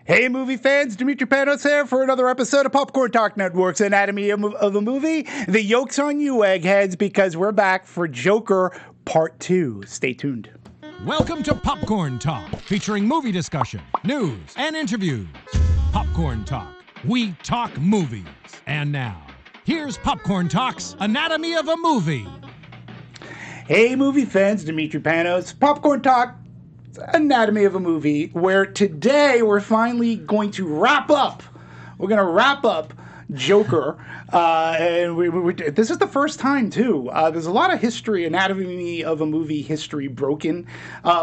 Hey, movie fans, Demetri Panos here for another episode of Popcorn Talk Network's Anatomy of a Movie. The yoke's on you, eggheads, because we're back for Joker Part 2. Stay tuned. Welcome to Popcorn Talk, featuring movie discussion, news, and interviews. Popcorn Talk. We talk movies. And now, here's Popcorn Talk's Anatomy of a Movie. Hey, movie fans, Demetri Panos, Popcorn Talk, Anatomy of a Movie, where today we're finally going to wrap up. We're going to wrap up Joker, and this is the first time, too. There's a lot of history, Anatomy of a Movie history broken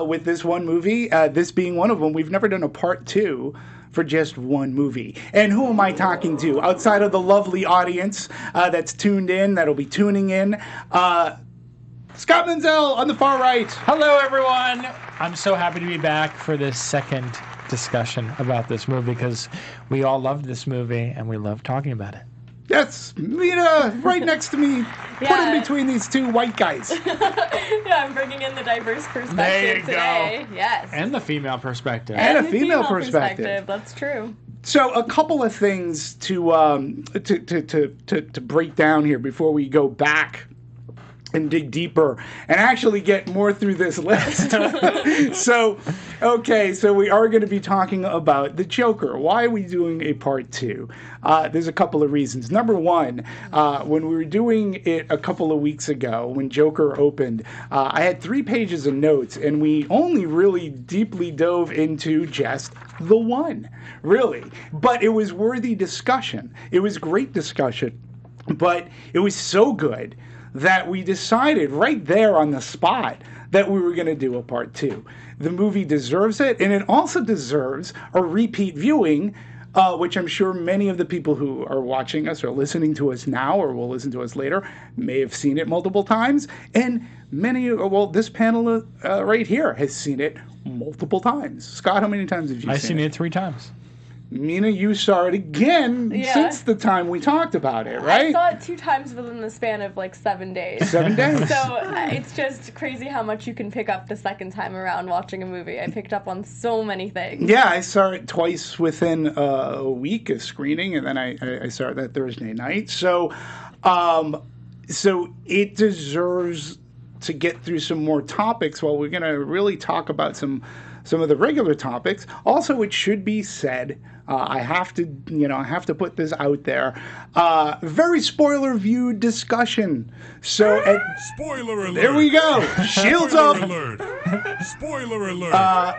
with this one movie, this being one of them. We've never done a part 2 for just one movie. And who am I talking to? Outside of the lovely audience that's tuned in, that'll be tuning in, Scott Menzel on the far right. Hello, everyone. I'm so happy to be back for this second discussion about this movie because we all loved this movie and we love talking about it. Yes, Mina, right next to me, put in between these two white guys. Yeah, I'm bringing in the diverse perspective today. Yes. And the female perspective. And a female perspective. That's true. So a couple of things to break down here before we go back and dig deeper and actually get more through this list. So we are going to be talking about the Joker. Why are we doing a part 2? There's a couple of reasons. Number one, when we were doing it a couple of weeks ago, when Joker opened, I had 3 pages of notes, and we only really deeply dove into just the one, really. But it was worthy discussion. It was great discussion, but it was so good that we decided right there on the spot that we were going to do a part 2. The movie deserves it, and it also deserves a repeat viewing, which I'm sure many of the people who are watching us or listening to us now or will listen to us later may have seen it multiple times, and this panel right here has seen it multiple times. Scott, how many times have you seen it? I've seen it 3 times. Mina, you saw it again since the time we talked about it, right? I saw it 2 times within the span of like 7 days. 7 days. So it's just crazy how much you can pick up the second time around watching a movie. I picked up on so many things. Yeah, I saw it twice within a week of screening, and then I saw it that Thursday night. So it deserves to get through some more topics while we're going to really talk about some of the regular topics. Also, it should be said, I have to put this out there. Very spoiler-viewed discussion. So, spoiler alert! There we go. Shields Spoiler up. Alert! Spoiler alert!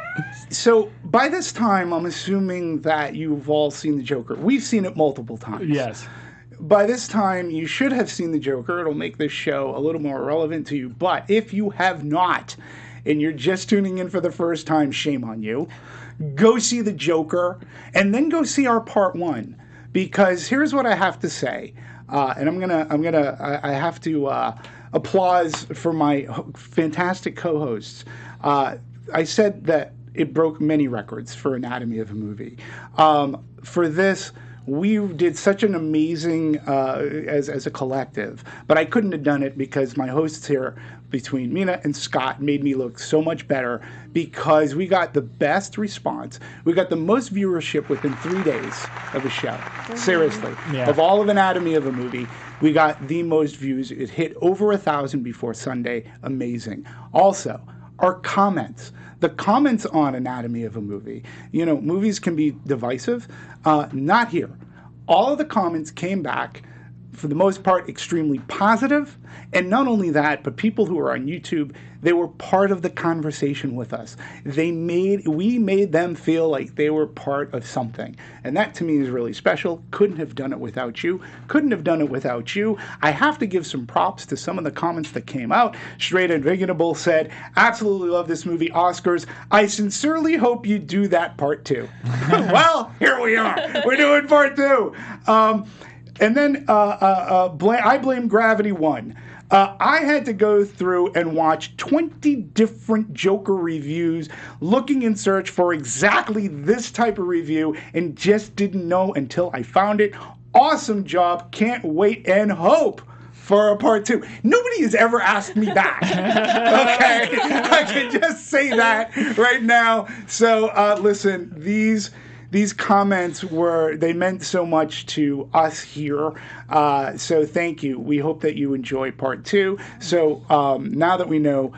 So, by this time, I'm assuming that you've all seen the Joker. We've seen it multiple times. Yes. By this time, you should have seen the Joker. It'll make this show a little more relevant to you. But if you have not, and you're just tuning in for the first time, shame on you. Go see the Joker, and then go see our part 1, because here's what I have to say, and I have to applause for my fantastic co-hosts. I said that it broke many records for Anatomy of a Movie. For this, we did such an amazing, as a collective, but I couldn't have done it because my hosts here, between Mina and Scott, made me look so much better because we got the best response. We got the most viewership within 3 days of the show. Seriously. Yeah. Of all of Anatomy of a Movie, we got the most views. It hit over 1,000 before Sunday. Amazing. Also, our comments. The comments on Anatomy of a Movie. Movies can be divisive. Not here. All of the comments came back, for the most part, extremely positive. And not only that, but people who are on YouTube, they were part of the conversation with us. We made them feel like they were part of something. And that to me is really special. Couldn't have done it without you. I have to give some props to some of the comments that came out. Straight Invigable said, absolutely love this movie, Oscars. I sincerely hope you do that part 2. Well, here we are. We're doing part 2. And then I blame Gravity 1. I had to go through and watch 20 different Joker reviews, looking in search for exactly this type of review, and just didn't know until I found it. Awesome job. Can't wait and hope for a part 2. Nobody has ever asked me back. Okay? I can just say that right now. So, listen, these these comments they meant so much to us here. So thank you. We hope that you enjoy part 2. So now that we know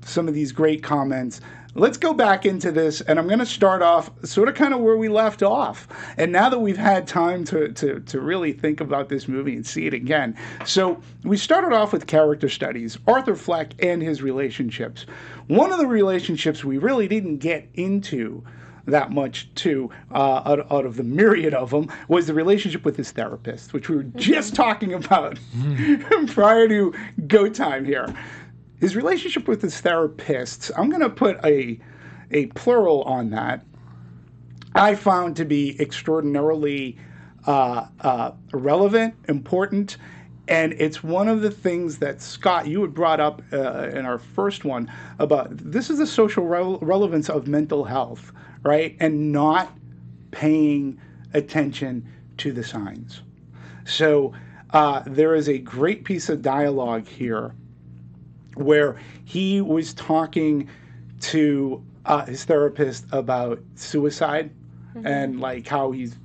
some of these great comments, let's go back into this, and I'm going to start off sort of kind of where we left off. And now that we've had time to really think about this movie and see it again. So we started off with character studies, Arthur Fleck and his relationships. One of the relationships we really didn't get into that much too, out of the myriad of them, was the relationship with his therapist, which we were just talking about prior to go time here. His relationship with his therapists, I'm going to put a plural on that, I found to be extraordinarily relevant, important, and it's one of the things that, Scott, you had brought up in our first one about this is the social relevance of mental health, right? And not paying attention to the signs. So there is a great piece of dialogue here where he was talking to his therapist about suicide and like how he's,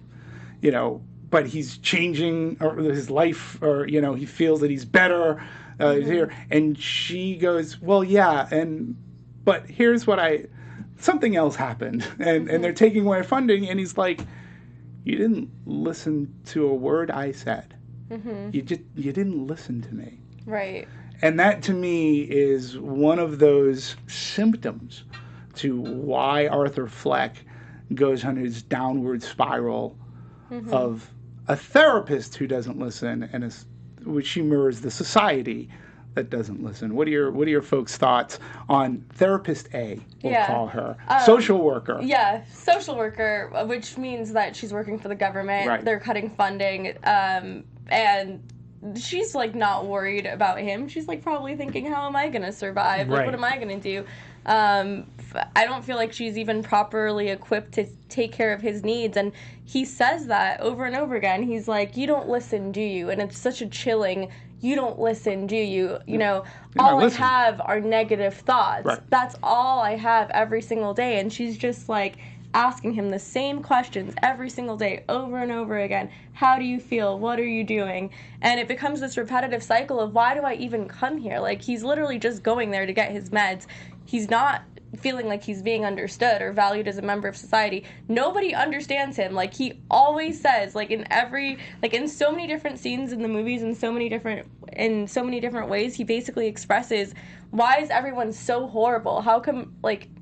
but he's changing his life, or, he feels that he's better here. And she goes, well, yeah, but here's what something else happened, and they're taking away funding, and he's like, you didn't listen to a word I said. You didn't listen to me. Right. And that, to me, is one of those symptoms to why Arthur Fleck goes on his downward spiral of a therapist who doesn't listen, and which she mirrors the society that doesn't listen. What are your folks' thoughts on therapist A? We'll call her social worker. Yeah, social worker, which means that she's working for the government. Right. They're cutting funding, and she's like not worried about him. She's like probably thinking, how am I going to survive? Like, what am I going to do? I don't feel like she's even properly equipped to take care of his needs. And he says that over and over again. He's like, you don't listen, do you? And it's such a chilling, you don't listen, do you? All I have are negative thoughts. Right. That's all I have every single day. And she's just like asking him the same questions every single day, over and over again. How do you feel? What are you doing? And it becomes this repetitive cycle of, why do I even come here? Like, he's literally just going there to get his meds. He's not feeling like he's being understood or valued as a member of society. Nobody understands him. Like, he always says, in so many different scenes in the movies, in so many different ways, he basically expresses, why is everyone so horrible? How come,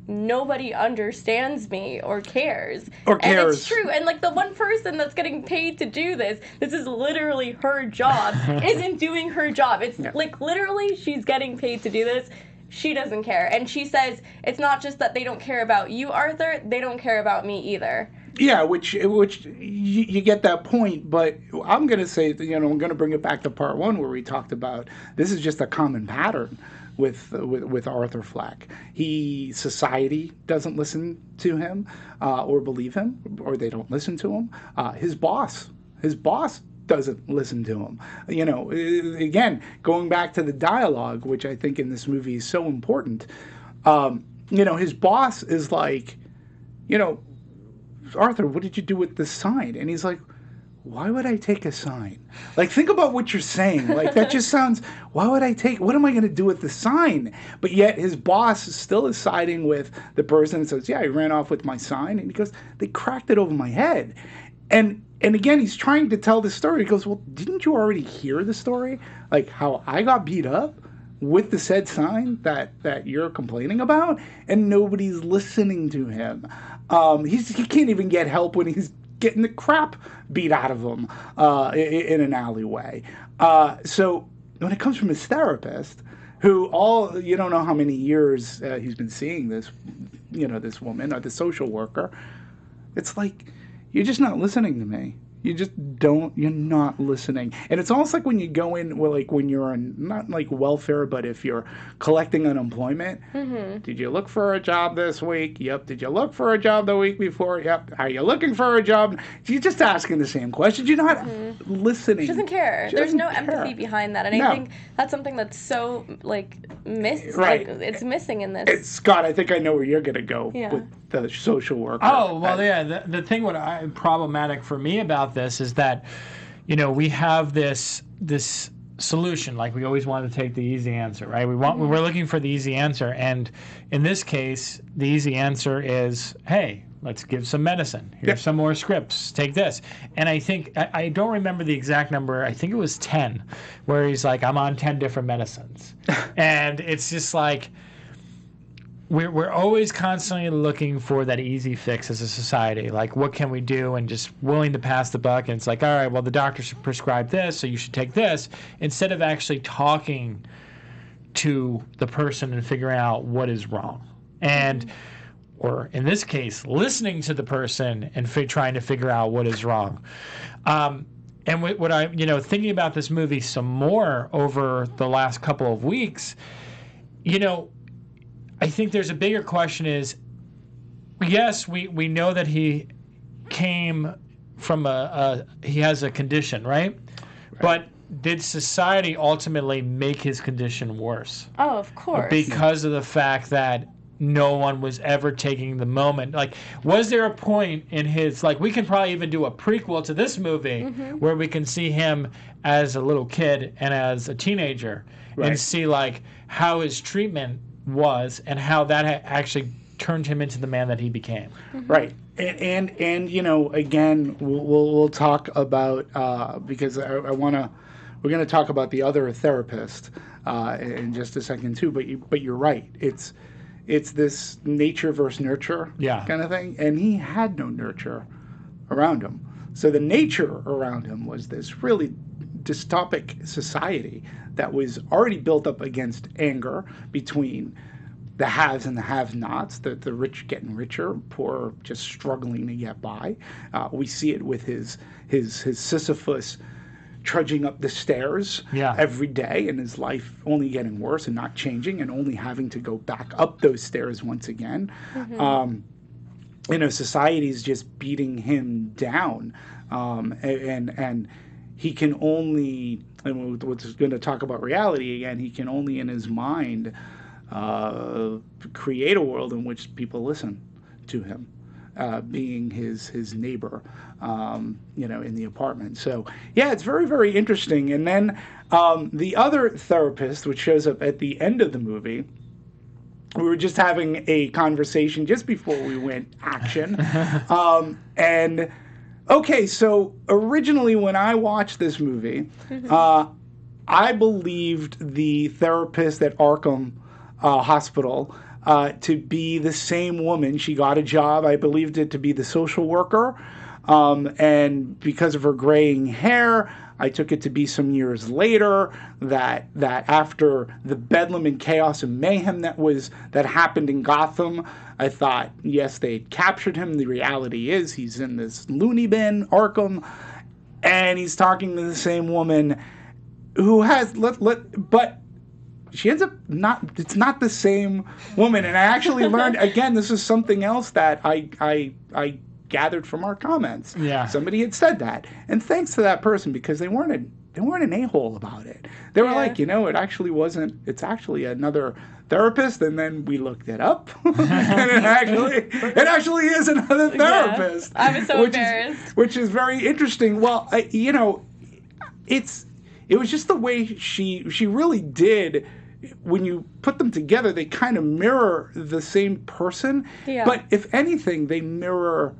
nobody understands me or cares? And it's true. And, the one person that's getting paid to do this is literally her job, isn't doing her job. It's, literally, she's getting paid to do this. She doesn't care. And she says, it's not just that they don't care about you, Arthur, they don't care about me either. Yeah, which you get that point, but I'm going to say, I'm going to bring it back to part 1 where we talked about this is just a common pattern with Arthur Fleck. Society doesn't listen to him or believe him, or they don't listen to him. His boss doesn't listen to him. Again, going back to the dialogue, which I think in this movie is so important, his boss is like, Arthur, what did you do with this sign? And he's like, why would I take a sign? Think about what you're saying. That just sounds, what am I going to do with the sign? But yet his boss still is siding with the person and says, yeah, he ran off with my sign. And he goes, they cracked it over my head. And again, he's trying to tell the story. He goes, well, didn't you already hear the story? How I got beat up with the said sign that you're complaining about? And nobody's listening to him. He can't even get help when he's getting the crap beat out of him in an alleyway. So when it comes from his therapist, who you don't know how many years he's been seeing this, this woman or the social worker, it's like, you're just not listening to me. You just don't, you're not listening. And it's almost like when you go in, well, like when you're on, not like welfare, but if you're collecting unemployment, did you look for a job this week? Yep. Did you look for a job the week before? Yep. Are you looking for a job? You're just asking the same questions. You're not listening. She doesn't care. There's no empathy behind that. And No. I think that's something that's so, like, missed. Right. Like, it's missing in this. Scott, I think I know where you're going to go Yeah. with the social worker. Oh, well, yeah. The thing problematic for me about this is that, we have this solution. Like, we always want to take the easy answer, right? We're looking for the easy answer. And in this case, the easy answer is, hey, let's give some medicine. Here's some more scripts. Take this. And I think, I don't remember the exact number. I think it was 10, where he's like, I'm on 10 different medicines. And it's just like, we're always constantly looking for that easy fix as a society. Like, what can we do? And just willing to pass the buck. And it's like, all right, well, the doctor should prescribe this, so you should take this. Instead of actually talking to the person and figuring out what is wrong. And, or in this case, listening to the person and trying to figure out what is wrong. And what I, thinking about this movie some more over the last couple of weeks, I think there's a bigger question is, yes, we know that he came from he has a condition, right? But did society ultimately make his condition worse? Oh, of course. Because of the fact that no one was ever taking the moment. Like, was there a point in his, like, we can probably even do a prequel to this movie where we can see him as a little kid and as a teenager and see, like, how his treatment was and how that actually turned him into the man that he became. Right. And again, we'll talk about, because I want to, we're going to talk about the other therapist in just a second too, but you're right. It's this nature versus nurture kind of thing. And he had no nurture around him. So the nature around him was this really dystopic society that was already built up against anger between the haves and the have-nots, the rich getting richer, poor just struggling to get by. We see it with his Sisyphus trudging up the stairs every day, and his life only getting worse and not changing, and only having to go back up those stairs once again. Society's just beating him down, and he can only, and we're going to talk about reality again, he can only in his mind create a world in which people listen to him, being his neighbor, in the apartment. So, yeah, it's very, very interesting. And then the other therapist, which shows up at the end of the movie, we were just having a conversation just before we went action. And okay, so originally when I watched this movie, I believed the therapist at Arkham Hospital to be the same woman. She got a job. I believed it to be the social worker. And because of her graying hair, I took it to be some years later that after the bedlam and chaos and mayhem that happened in Gotham, I thought, yes, they had captured him. The reality is he's in this loony bin, Arkham, and he's talking to the same woman who has but she ends up it's not the same woman. And I actually learned, again, this is something else that I gathered from our comments. Yeah. Somebody had said that. And thanks to that person, because they weren't an a-hole about it. They were like, it actually wasn't, it's actually another therapist. And then we looked it up. And it actually is another therapist. Yeah. I was so embarrassed. Which is very interesting. Well, it was just the way she really did. When you put them together, they kind of mirror the same person. Yeah. But if anything, they mirror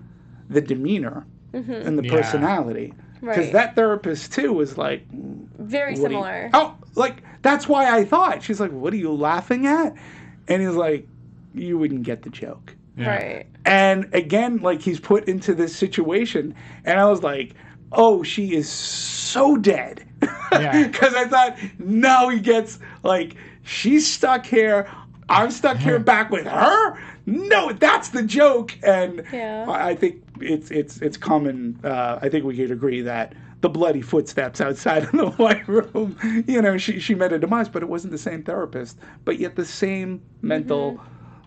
the demeanor and the personality. Because that therapist, too, was like... very similar. That's why I thought. She's like, what are you laughing at? And he's like, you wouldn't get the joke. Yeah. Right. And again, like, he's put into this situation. And I was like, oh, she is so dead. Because I thought, no, he gets, like, she's stuck here. I'm stuck here back with her? No, that's the joke. And I think it's common. I think we could agree that the bloody footsteps outside of the white room, she met a demise, but it wasn't the same therapist, but yet the same mental,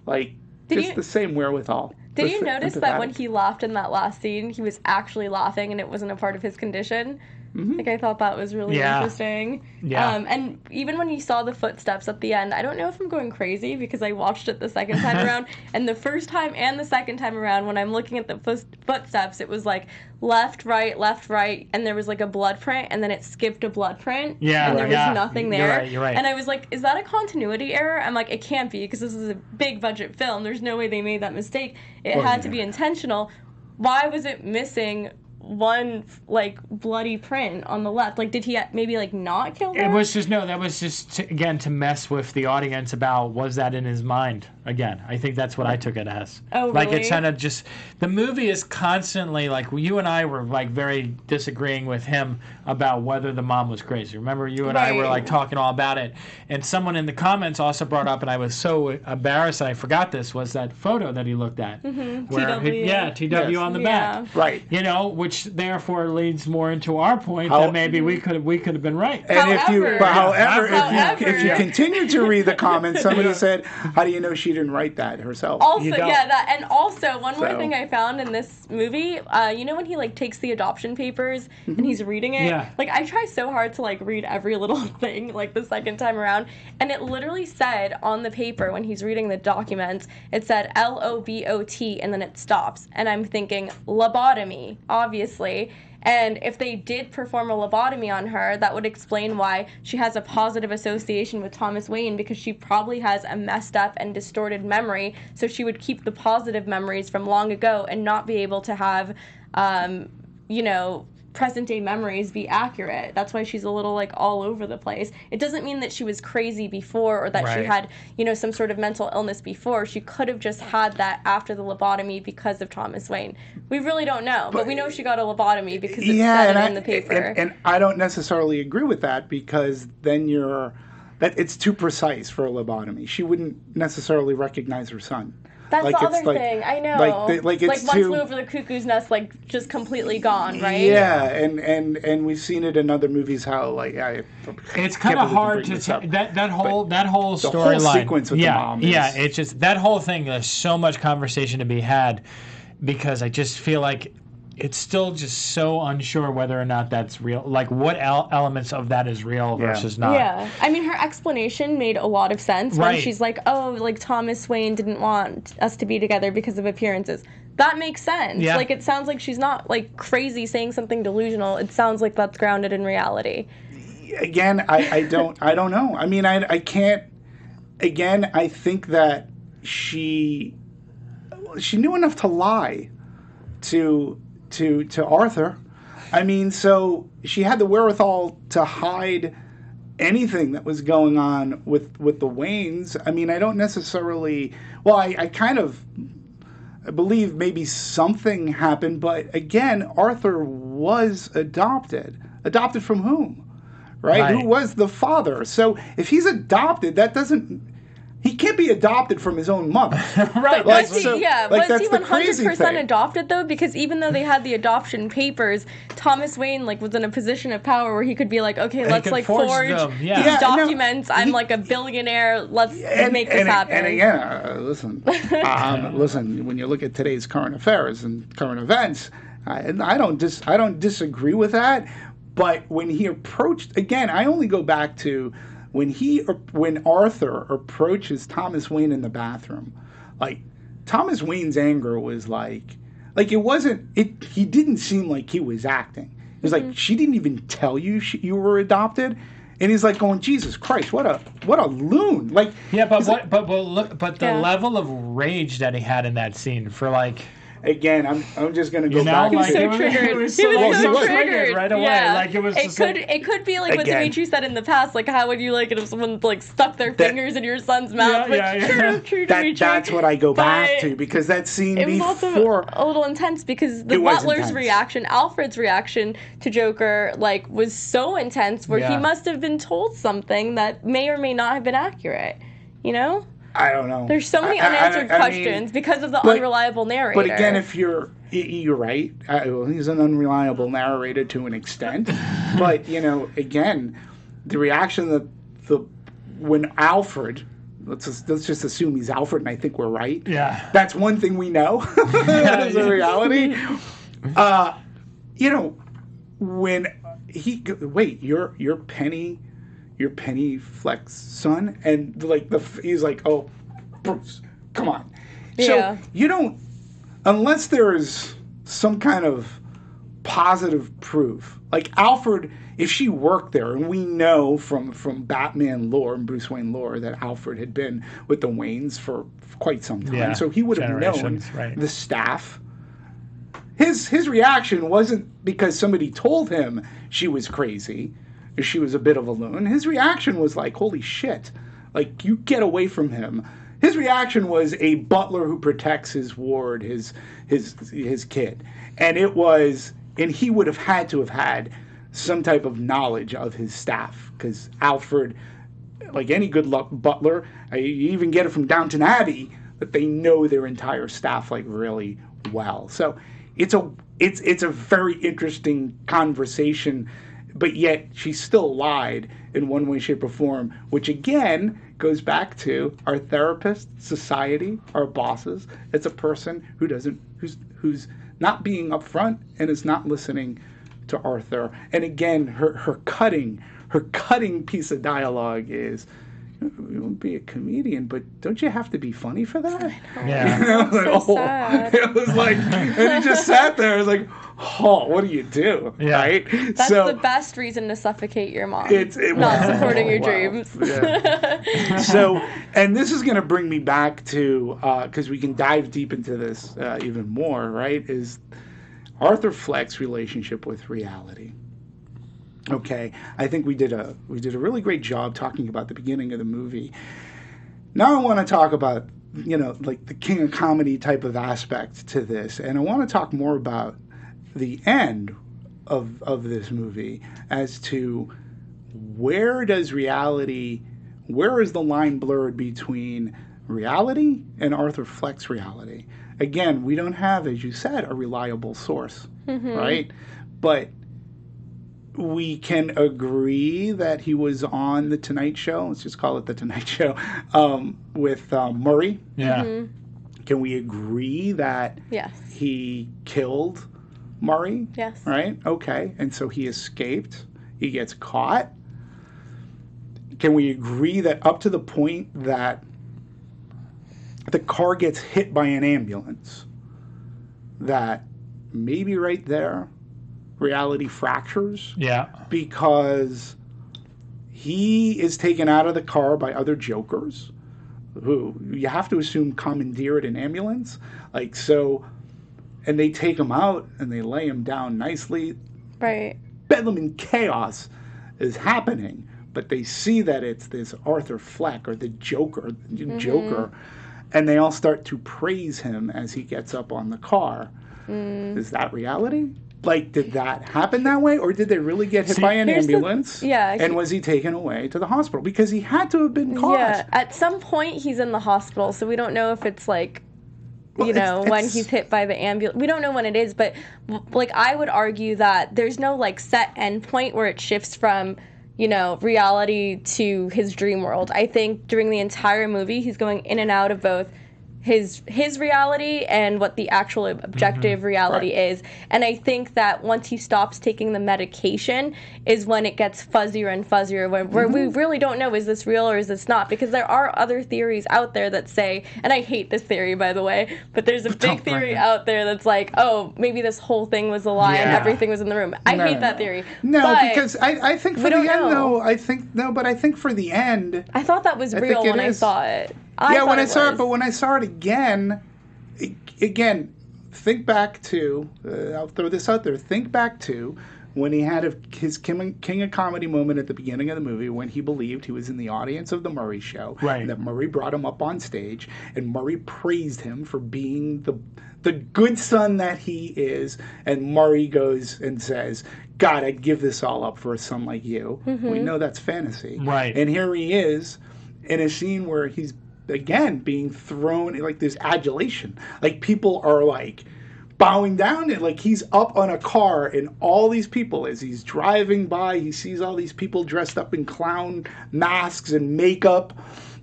the same wherewithal. Did you notice that when he laughed in that last scene, he was actually laughing and it wasn't a part of his condition? Like, I thought that was really interesting. Yeah. And even when you saw the footsteps at the end, I don't know if I'm going crazy because I watched it the second time around, and the first time and the second time around, when I'm looking at the footsteps, it was like left, right, and there was like a blood print, and then it skipped a blood print, and there was nothing there. You're right. And I was like, is that a continuity error? I'm like, it can't be, because this is a big budget film. There's no way they made that mistake. It had to be intentional. Why was it missing one bloody print on the left? Did he maybe not kill her? It was just that was just to mess with the audience about, was that in his mind again? I think that's what I took it as. Oh, really? It's kind of just, the movie is constantly you and I were very disagreeing with him about whether the mom was crazy. Remember, you and I were talking all about it, and someone in the comments also brought up, and I was so embarrassed that I forgot this, was that photo that he looked at, where TW on the back, right? Which therefore leads more into our point that maybe we could have been right. And if you continue to read the comments, somebody said, "How do you know she didn't write that herself?" Also, and also one more thing I found in this movie, when he takes the adoption papers and he's reading it, I try so hard to read every little thing the second time around, and it literally said on the paper when he's reading the documents, it said LOBOT and then it stops, and I'm thinking lobotomy, obviously. And if they did perform a lobotomy on her, that would explain why she has a positive association with Thomas Wayne, because she probably has a messed up and distorted memory, so she would keep the positive memories from long ago and not be able to have, present-day memories be accurate. That's why she's a little all over the place. It doesn't mean that she was crazy before, or that she had some sort of mental illness before. She could have just had that after the lobotomy because of Thomas Wayne. We really don't know, but we know she got a lobotomy because it said it in the paper. And I don't necessarily agree with that, because then it's too precise for a lobotomy. She wouldn't necessarily recognize her son. That's the other thing. I know. It's One Flew Over the Cuckoo's Nest, just completely gone, right? Yeah, and we've seen it in other movies how it's kind of hard to that whole storyline. The whole sequence with the mom. It's just that whole thing. There's so much conversation to be had, because I just feel like it's still just so unsure whether or not that's real. What elements of that is real versus not. Yeah. I mean, her explanation made a lot of sense when she's like, Thomas Wayne didn't want us to be together because of appearances. That makes sense. Yeah. It sounds like she's not, crazy saying something delusional. It sounds like that's grounded in reality. Again, I don't know. I mean, I can't. Again, I think that she knew enough to lie to Arthur. I mean, so she had the wherewithal to hide anything that was going on with the Waynes. I mean, I don't necessarily... Well, I kind of believe maybe something happened, but again, Arthur was adopted. Adopted from whom? Right? Who was the father? So if he's adopted, that doesn't... He can't be adopted from his own mother. Right. Was he 100% adopted, though? Because even though they had the adoption papers, Thomas Wayne, was in a position of power where he could be okay, let's, forge these documents. I'm, a billionaire. Let's make this happen. And again, listen, when you look at today's current affairs and current events, I don't disagree with that. But when he approached, again, I only go back to... When Arthur approaches Thomas Wayne in the bathroom, Thomas Wayne's anger was it wasn't, he didn't seem like he was acting. It was she didn't even tell you you were adopted. And he's going, Jesus Christ, what a loon. But the level of rage that he had in that scene for Again, I'm just going to go back. He was so triggered. He was so triggered right away. Yeah. It could be what Demetri said in the past. How would you like it if someone stuck their fingers in your son's mouth? True, Demetri. That's what I go back to, because that scene it was before also a little intense, because the butler's reaction, Alfred's reaction to Joker, was so intense, where he must have been told something that may or may not have been accurate. I don't know. There's so many unanswered questions because of the unreliable narrator. But again, if you're right, well, he's an unreliable narrator to an extent. But again, the reaction that when Alfred, let's just assume he's Alfred, and I think we're right. Yeah, that's one thing we know. That is a reality. When you're Penny Fleck's son, and he's like, oh, Bruce, come on. Yeah. So you don't, unless there's some kind of positive proof. Like Alfred, if she worked there, and we know from Batman lore and Bruce Wayne lore that Alfred had been with the Waynes for quite some time, so he would have known the staff. His reaction wasn't because somebody told him she was crazy, or she was a bit of a loon. His reaction was like, holy shit, like, you get away from him. His reaction was a butler who protects his ward, his kid. And he would have had some type of knowledge of his staff, because Alfred, like any good butler, you even get it from Downton Abbey, that they know their entire staff like really well. So it's a very interesting conversation, but yet she still lied in one way, shape, or form, which again goes back to our therapist, society, our bosses. It's a person who's not being upfront and is not listening to Arthur. And again, her cutting piece of dialogue is, you won't be a comedian, but don't you have to be funny for that? Yeah. Sad. It was like, and he just sat there. It was like, oh, what do you do? Yeah. Right? That's the best reason to suffocate your mom. Not supporting your dreams. Yeah. So, and this is going to bring me back to, because we can dive deep into this even more, right, is Arthur Fleck's relationship with reality. Okay, I think we did a really great job talking about the beginning of the movie. Now I want to talk about, like the king of comedy type of aspect to this, and I want to talk more about the end of this movie as to where is the line blurred between reality and Arthur Fleck's reality. Again, we don't have, as you said, a reliable source, right? But we can agree that he was on The Tonight Show. Let's just call it The Tonight Show, with Murray. Yeah. Mm-hmm. Can we agree that he killed Murray? Yes. Right? Okay. And so he escaped. He gets caught. Can we agree that up to the point that the car gets hit by an ambulance, that maybe right there reality fractures? Yeah. Because he is taken out of the car by other jokers who you have to assume commandeered an ambulance. Like, so, and they take him out and they lay him down nicely. Right. Bedlam and chaos is happening, but they see that it's this Arthur Fleck or the Joker, and they all start to praise him as he gets up on the car. Is that reality? Like, did that happen that way, or did they really get hit by an ambulance? And was he taken away to the hospital? Because he had to have been caught. Yeah, at some point he's in the hospital, so we don't know if it's like, when he's hit by the ambulance. We don't know when it is, but like I would argue that there's no like set end point where it shifts from, reality to his dream world. I think during the entire movie he's going in and out of both his reality and what the actual objective reality is. And I think that once he stops taking the medication is when it gets fuzzier and fuzzier, where we really don't know, is this real or is this not? Because there are other theories out there that say, and I hate this theory, by the way, but there's a big theory out there that's like, oh, maybe this whole thing was a lie and everything was in the room. I hate that theory. No, because I think for the end, though, I think for the end, I thought that was real when I saw it. When I saw it, but when I saw it again, think back to, I'll throw this out there, think back to when he had his King of Comedy moment at the beginning of the movie, when he believed he was in the audience of the Murray Show, and that Murray brought him up on stage, and Murray praised him for being the good son that he is, and Murray goes and says, God, I'd give this all up for a son like you. We know that's fantasy. Right. And here he is in a scene where he's again being thrown like this adulation. Like people are like bowing down, and like he's up on a car, and all these people, as he's driving by, he sees all these people dressed up in clown masks and makeup.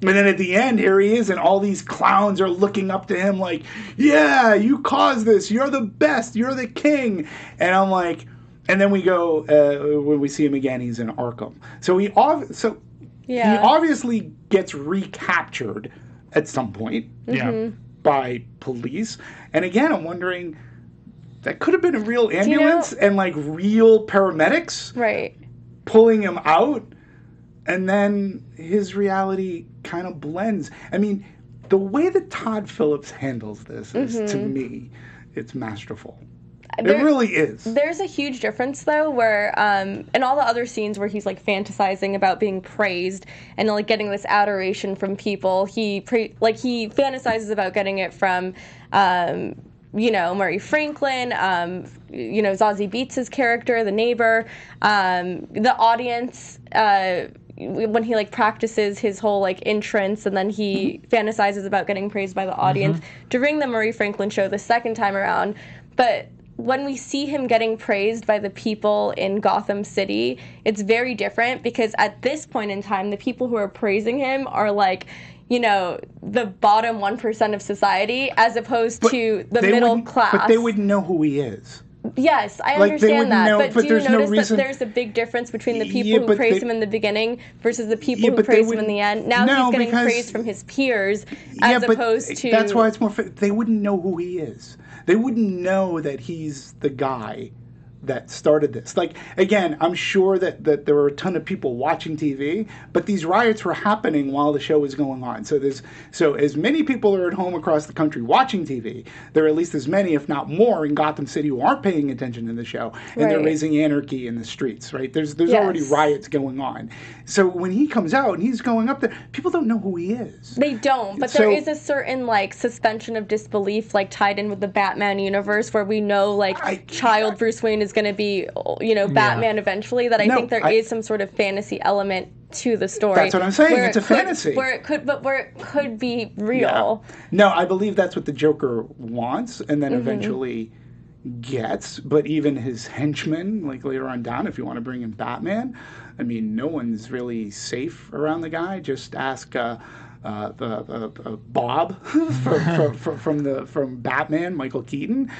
And then at the end, here he is, and all these clowns are looking up to him like, yeah, you caused this. You're the best. You're the king. And I'm like, and then we go, when we see him again, he's in Arkham. So he obviously gets recaptured at some point by police. And again, I'm wondering, that could have been a real ambulance and like real paramedics pulling him out. And then his reality kind of blends. I mean, the way that Todd Phillips handles this is, to me, it's masterful. It really is. There's a huge difference, though, where in all the other scenes where he's like fantasizing about being praised and like getting this adoration from people, he fantasizes about getting it from Murray Franklin, Zazie Beetz' character, the neighbor, the audience. When he like practices his whole like entrance, and then he fantasizes about getting praised by the audience during the Murray Franklin show the second time around. But when we see him getting praised by the people in Gotham City, it's very different, because at this point in time, the people who are praising him are like, the bottom 1% of society, as opposed to the middle class. But they wouldn't know who he is. Yes, I understand that, but do you notice that there's a big difference between the people who praise him in the beginning versus the people who praise him in the end? Now he's getting praise from his peers, as opposed to... That's why it's more... They wouldn't know who he is. They wouldn't know that he's the guy that started this. Like, again, I'm sure that there were a ton of people watching TV, but these riots were happening while the show was going on. So as many people are at home across the country watching TV, there are at least as many, if not more, in Gotham City who aren't paying attention to the show, and they're raising anarchy in the streets, right? There's already riots going on. So when he comes out and he's going up there, people don't know who he is. They don't, but there is a certain like suspension of disbelief, like tied in with the Batman universe, where we know child Bruce Wayne is going to be, Batman eventually, that I think there is some sort of fantasy element to the story. That's what I'm saying. It's a fantasy. Where it could be real. Yeah. No, I believe that's what the Joker wants, and then eventually gets. But even his henchmen, like later on down, if you want to bring in Batman, I mean, no one's really safe around the guy. Just ask Bob from Batman, Michael Keaton.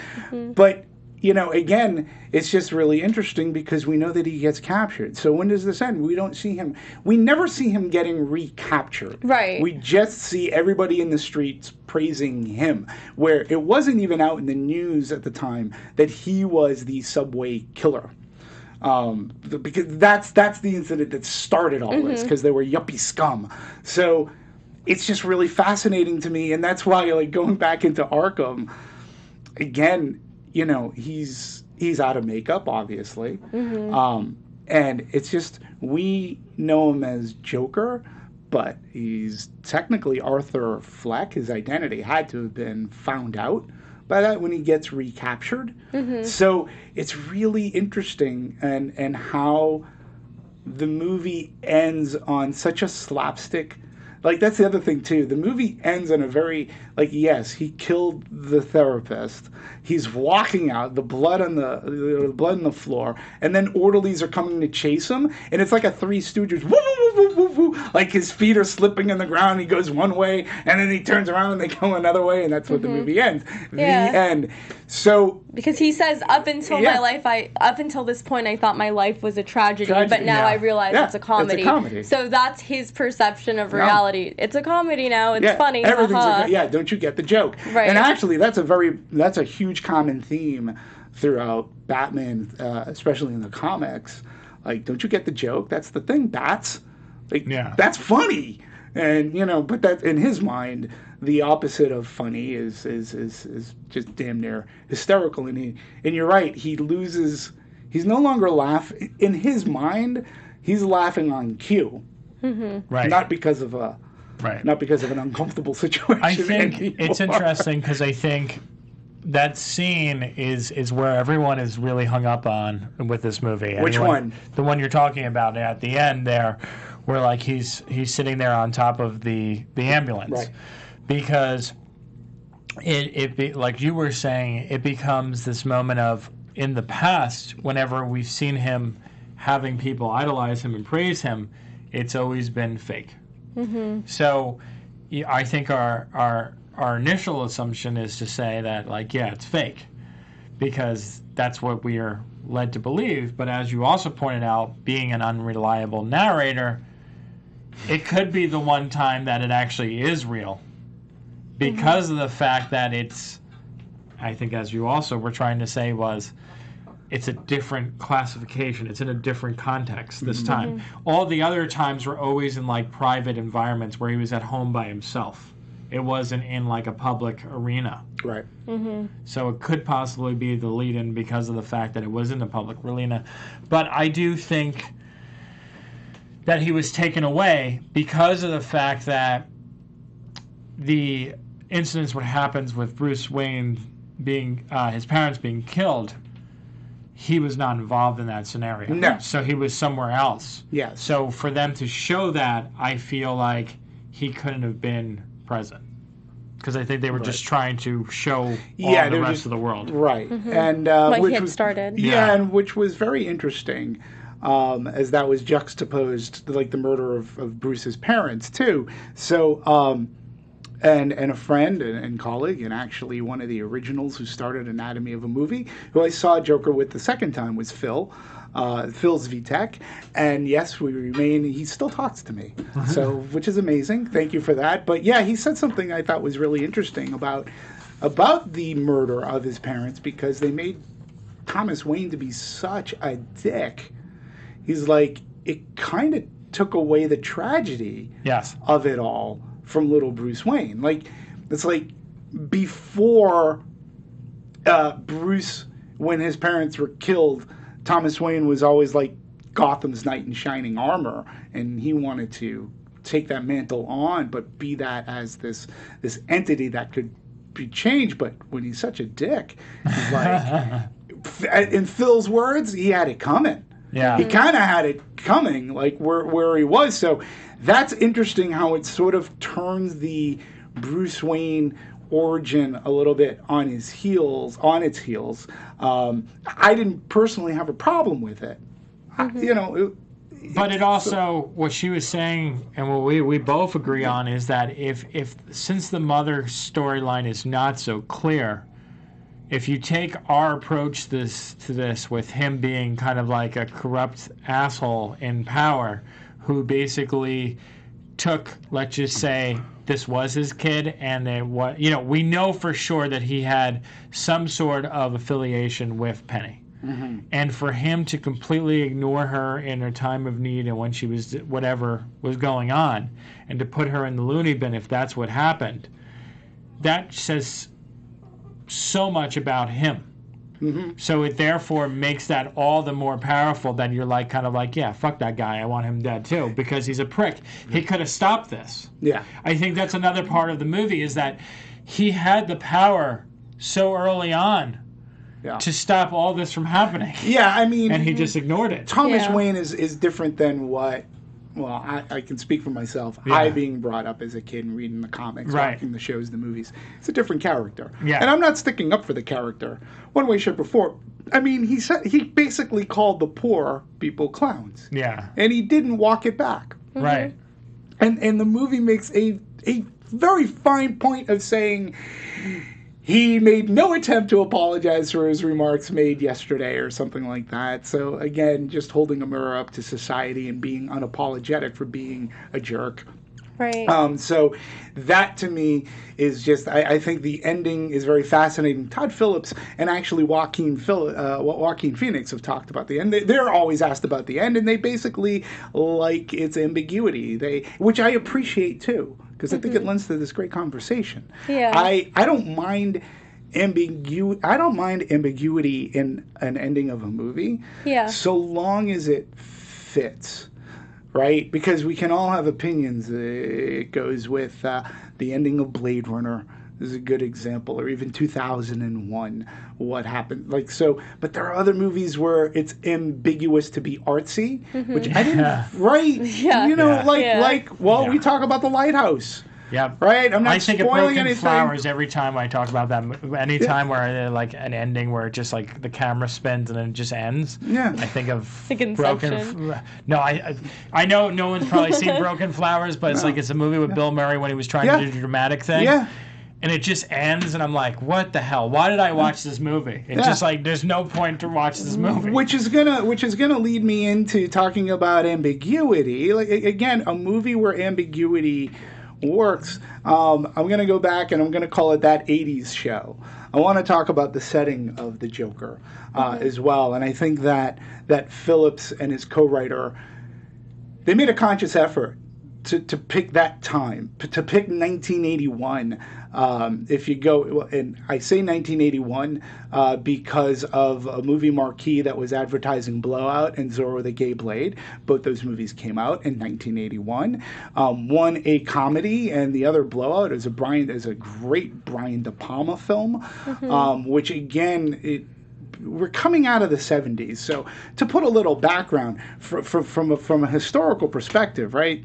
But again, it's just really interesting because we know that he gets captured. So when does this end? We don't see him. We never see him getting recaptured. Right. We just see everybody in the streets praising him, where it wasn't even out in the news at the time that he was the subway killer. Because that's the incident that started all this, because they were yuppie scum. So it's just really fascinating to me, and that's why, like, going back into Arkham, again, he's out of makeup, obviously. And it's just, we know him as Joker, but he's technically Arthur Fleck. His identity had to have been found out by that when he gets recaptured. So it's really interesting, and how the movie ends on such a slapstick. Like, that's the other thing, too. The movie ends on a very, like, yes, he killed the therapist. He's walking out, the blood on the floor, and then orderlies are coming to chase him, and it's like a Three Stooges, woo, woo, woo, woo, woo, woo. Like, his feet are slipping in the ground, he goes one way, and then he turns around and they go another way, and that's what the movie ends. The end. So... Because he says, up until this point, I thought my life was a tragedy, but now I realize it's a comedy. It's a comedy. So that's his perception of reality. It's a comedy now. It's funny. Everything's don't you get the joke? Right. And actually, that's a huge common theme throughout Batman, especially in the comics. Like, don't you get the joke? That's the thing, bats. Like, that's funny. And but that, in his mind, the opposite of funny is just damn near hysterical. And you're right. He's no longer laughing. In his mind, he's laughing on cue. Right. Not because of an uncomfortable situation. I think it's interesting, because I think that scene is where everyone is really hung up on with this movie. Which one? The one you're talking about at the end there, where like he's sitting there on top of the ambulance, Right. because like you were saying, it becomes this moment of, in the past, whenever we've seen him having people idolize him and praise him, it's always been fake. So I think our initial assumption is to say that, like, yeah, it's fake, because that's what we are led to believe. But as you also pointed out, being an unreliable narrator, it could be the one time that it actually is real, because of the fact that it's, I think as you also were trying to say, was it's a different classification. It's in a different context this time. All the other times were always in like private environments where he was at home by himself. It wasn't in like a public arena. Right. So it could possibly be the lead-in because of the fact that it was in the public arena. But I do think that he was taken away because of the fact that the incidents, what happens with Bruce Wayne being, his parents being killed, he was not involved in that scenario. No. So he was somewhere else. Yes. So for them to show that, I feel like he couldn't have been present. Because I think they were just trying to show all the rest of the world. Right. And Like which he had was, started. Yeah, and which was very interesting, as that was juxtaposed to like the murder of Bruce's parents too. So and a friend and colleague, and actually one of the originals who started Anatomy of a Movie, who I saw Joker with the second time, was Phil. Phil's VTech, and yes, he still talks to me, so, which is amazing. Thank you for that. But yeah, he said something I thought was really interesting about the murder of his parents, because they made Thomas Wayne to be such a dick. He's like, it kind of took away the tragedy of it all from little Bruce Wayne. Like, it's like before Bruce, when his parents were killed, Thomas Wayne was always like Gotham's knight in shining armor, and he wanted to take that mantle on, but be that as this entity that could be changed. But when he's such a dick, he's like, in Phil's words, he had it coming. Yeah. He kind of had it coming, like where he was. So that's interesting how it sort of turns the Bruce Wayne origin a little bit on its heels. I didn't personally have a problem with it. But it also, what she was saying, and what we both agree on, is that if since the mother storyline is not so clear, if you take our approach to this with him being kind of like a corrupt asshole in power, who basically took, let's just say, this was his kid, and we know for sure that he had some sort of affiliation with Penny. And for him to completely ignore her in her time of need and when she was, whatever was going on, and to put her in the loony bin if that's what happened, that says so much about him. So it therefore makes that all the more powerful that you're like, kind of like, yeah, fuck that guy, I want him dead too, because he's a prick. He could have stopped this. Yeah. I think that's another part of the movie, is that he had the power so early on to stop all this from happening. Yeah, I mean, and he just ignored it. Thomas Wayne is different than what. Well, I can speak for myself. I, being brought up as a kid and reading the comics, watching the shows, the movies, it's a different character. Yeah. And I'm not sticking up for the character one way, shape, or form. I mean, he basically called the poor people clowns. Yeah. And he didn't walk it back. Right. And the movie makes a very fine point of saying he made no attempt to apologize for his remarks made yesterday or something like that. So, again, just holding a mirror up to society and being unapologetic for being a jerk. Right. So that, to me, is just, I think the ending is very fascinating. Todd Phillips and actually Joaquin Phoenix have talked about the end. They're always asked about the end, and they basically like its ambiguity, which I appreciate, too. Because I think it lends to this great conversation. Yeah. I don't mind ambiguity in an ending of a movie. Yeah. So long as it fits, right? Because we can all have opinions. It goes with the ending of Blade Runner. is a good example, or even 2001, what happened. Like, so, but there are other movies where it's ambiguous to be artsy, which I didn't, right? Yeah. You know, Yeah. we talk about The Lighthouse. Yeah. Right? I'm not I think of spoiling Broken anything. Flowers every time I talk about that. Anytime where like an ending where it just like the camera spins and then it just ends. Yeah. I think of Like Inception. No, I know no one's probably seen Broken Flowers, but it's like it's a movie with Bill Murray when he was trying to do the dramatic thing. Yeah. And it just ends, and I'm like, what the hell? Why did I watch this movie? It's just like there's no point to watch this movie. Which is gonna lead me into talking about ambiguity. Like, again, a movie where ambiguity works. I'm going to go back and I'm going to call it That 80s Show. I want to talk about the setting of the Joker as well. And I think that Phillips and his co-writer, they made a conscious effort to pick that time, to pick 1981. If you go, and I say 1981 because of a movie marquee that was advertising Blowout and Zorro the Gay Blade. Both those movies came out in 1981. One a comedy, and the other Blowout is a great Brian De Palma film, which again we're coming out of the 70s. So to put a little background from a historical perspective, right?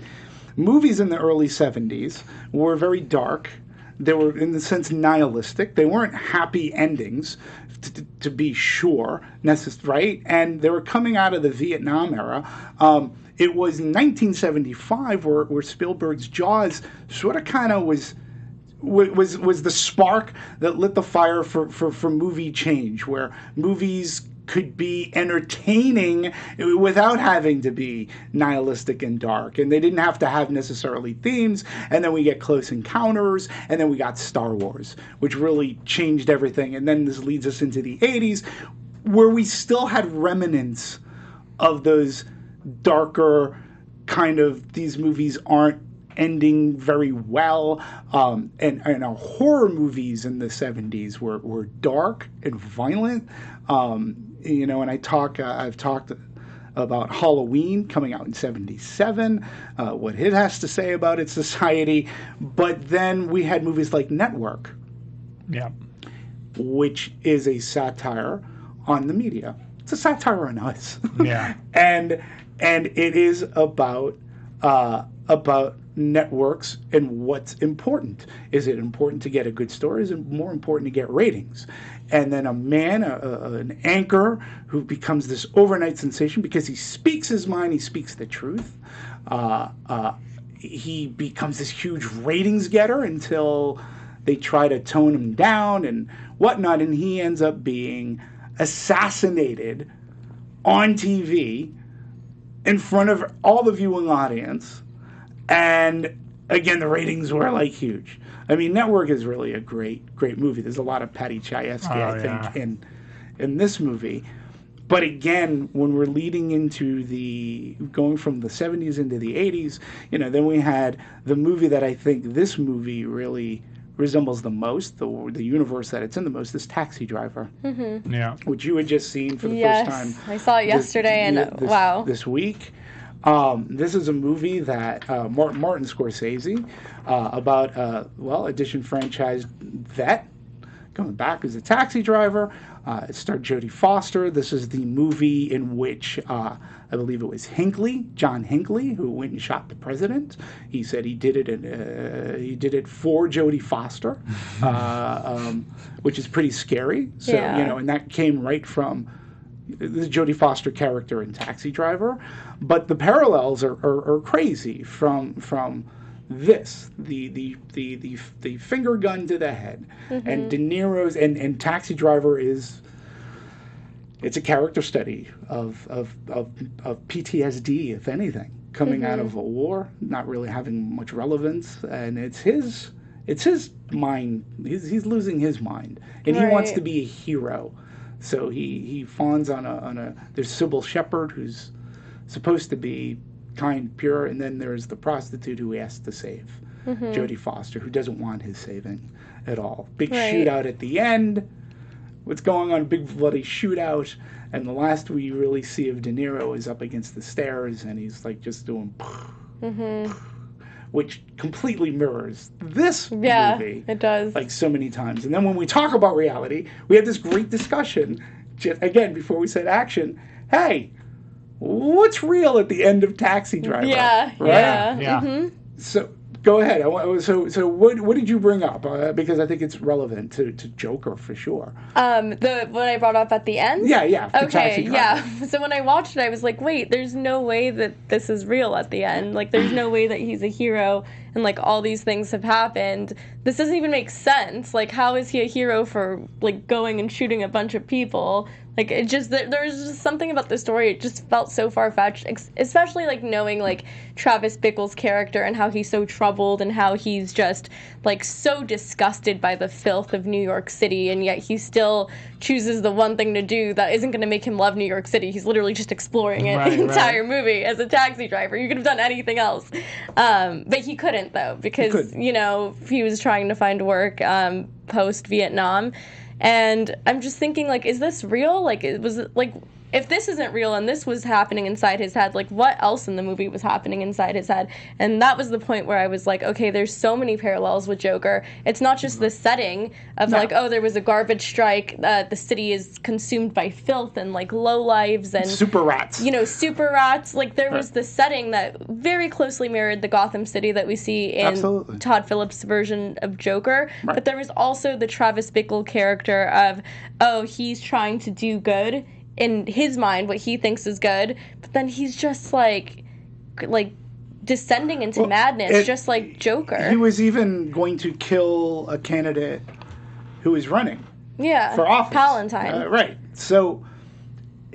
Movies in the early 70s were very dark. They were, in the sense, nihilistic. They weren't happy endings, to be sure, right? And they were coming out of the Vietnam era. It was 1975 where Spielberg's Jaws sort of kind of was the spark that lit the fire for movie change, where movies could be entertaining without having to be nihilistic and dark. And they didn't have to have necessarily themes. And then we get Close Encounters, and then we got Star Wars, which really changed everything. And then this leads us into the 80s, where we still had remnants of those darker kind of, these movies aren't ending very well. And our horror movies in the 70s were dark and violent. And I've talked about Halloween coming out in 77, what it has to say about its society. But then we had movies like Network, which is a satire on the media. It's a satire on us. Yeah. and it is about networks and what's important. Is it important to get a good story? Is it more important to get ratings? And then a man, an anchor, who becomes this overnight sensation because he speaks his mind, he speaks the truth. He becomes this huge ratings getter until they try to tone him down and whatnot, and he ends up being assassinated on TV in front of all the viewing audience. And again, the ratings were like huge. I mean, Network is really a great movie. There's a lot of Patty Chayefsky, I think, in this movie. But again, when we're leading into going from the 70s into the 80s, then we had the movie that I think this movie really resembles the most, the universe that it's in the most, is Taxi Driver. Mm-hmm. Yeah. Which you had just seen for the first time. I saw it yesterday, wow. This week. This is a movie that Martin Scorsese, about a disenfranchised vet coming back as a taxi driver. It starred Jodie Foster. This is the movie in which I believe it was John Hinckley, who went and shot the president. He said he did it for Jodie Foster, which is pretty scary. So and that came right from the Jodie Foster character in Taxi Driver. But the parallels are crazy from this, the finger gun to the head. And De Niro's and Taxi Driver it's a character study of PTSD, if anything, coming out of a war, not really having much relevance, and it's his mind. He's losing his mind, and he wants to be a hero. So he fawns on there's Sybil Shepherd, who's supposed to be kind, pure, and then there's the prostitute who he has to save, Jodie Foster, who doesn't want his saving at all. Big shootout at the end. What's going on? Big bloody shootout, and the last we really see of De Niro is up against the stairs, and he's like just doing which completely mirrors this Yeah, movie. it does. Like so many times. And then when we talk about reality, we had this great discussion, again, before we said action. Hey, what's real at the end of Taxi Driver? Yeah, right? yeah. Yeah. Mm-hmm. So go ahead. So what did you bring up? Because I think it's relevant to Joker for sure. What I brought up at the end? Yeah. For Okay, Taxi Driver. yeah. So when I watched it, I was like, wait, there's no way that this is real at the end. Like, there's no way that he's a hero and, like, all these things have happened. This doesn't even make sense. Like, how is he a hero for, like, going and shooting a bunch of people? Like, it just, there's just something about the story, it just felt so far-fetched, especially, like, knowing, like, Travis Bickle's character and how he's so troubled and how he's just, like, so disgusted by the filth of New York City, and yet he still chooses the one thing to do that isn't going to make him love New York City. He's literally just exploring it the entire movie as a taxi driver. You could have done anything else. But he couldn't, though, because, you know, he was trying to find work post-Vietnam. And I'm just thinking, like, is this real? Like, if this isn't real and this was happening inside his head, like, what else in the movie was happening inside his head? And that was the point where I was like, okay, there's so many parallels with Joker. It's not just the setting of, like, oh, there was a garbage strike, the city is consumed by filth and, like, lowlives and... super rats. You know, super rats. Like, there was the setting that very closely mirrored the Gotham City that we see in Todd Phillip's version of Joker. Right. But there was also the Travis Bickle character of, oh, he's trying to do good in his mind, what he thinks is good, but then he's just like descending into madness, just like Joker. He was even going to kill a candidate who was running for office. Palantine. Right. So,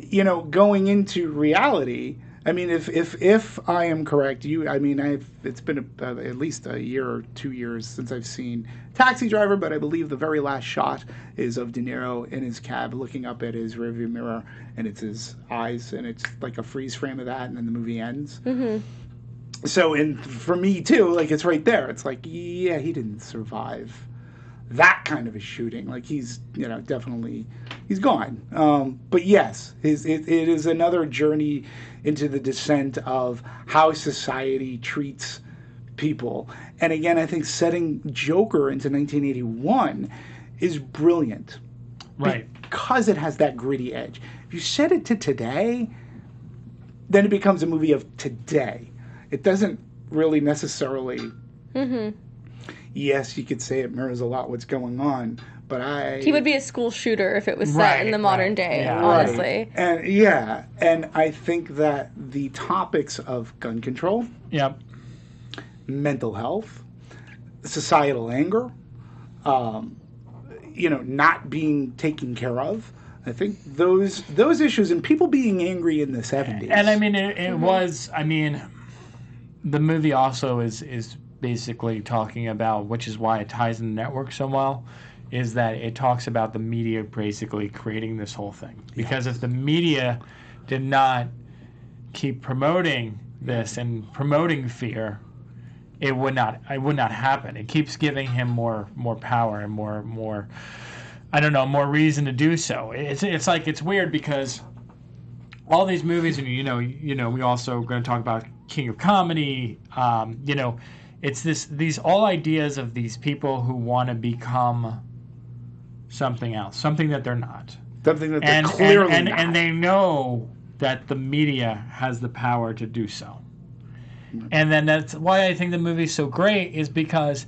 you know, going into reality, I mean, if I am correct, it's been at least a year or 2 years since I've seen Taxi Driver, but I believe the very last shot is of De Niro in his cab looking up at his rearview mirror, and it's his eyes, and it's like a freeze frame of that, and then the movie ends. Mm-hmm. So, and for me too, like, it's right there. It's like, yeah, he didn't survive that kind of a shooting. Like, he's, you know, definitely, he's gone. But yes, it is another journey into the descent of how society treats people. And again, I think setting Joker into 1981 is brilliant. Right. Because it has that gritty edge. If you set it to today, then it becomes a movie of today. It doesn't really necessarily... Mm-hmm. Yes, you could say it mirrors a lot what's going on, but he would be a school shooter if it was set in the modern day, honestly. And and I think that the topics of gun control, mental health, societal anger, you know, not being taken care of, I think those issues, and people being angry in the 70s. And I mean, it was, I mean, the movie also is basically talking about, which is why it ties in the network so well, is that it talks about the media basically creating this whole thing. Because if the media did not keep promoting this and promoting fear, it would not happen. It keeps giving him more power and more I don't know, more reason to do so. It's like, it's weird because all these movies, and you know, we also going to talk about King of Comedy, you know, it's these all ideas of these people who want to become something else, something that they're not. Something that they're clearly not. And they know that the media has the power to do so. And then that's why I think the movie's so great, is because,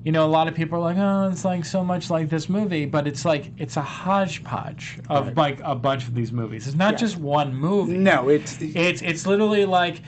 you know, a lot of people are like, oh, it's like so much like this movie, but it's like, it's a hodgepodge of like a bunch of these movies. It's not just one movie. No, it's literally like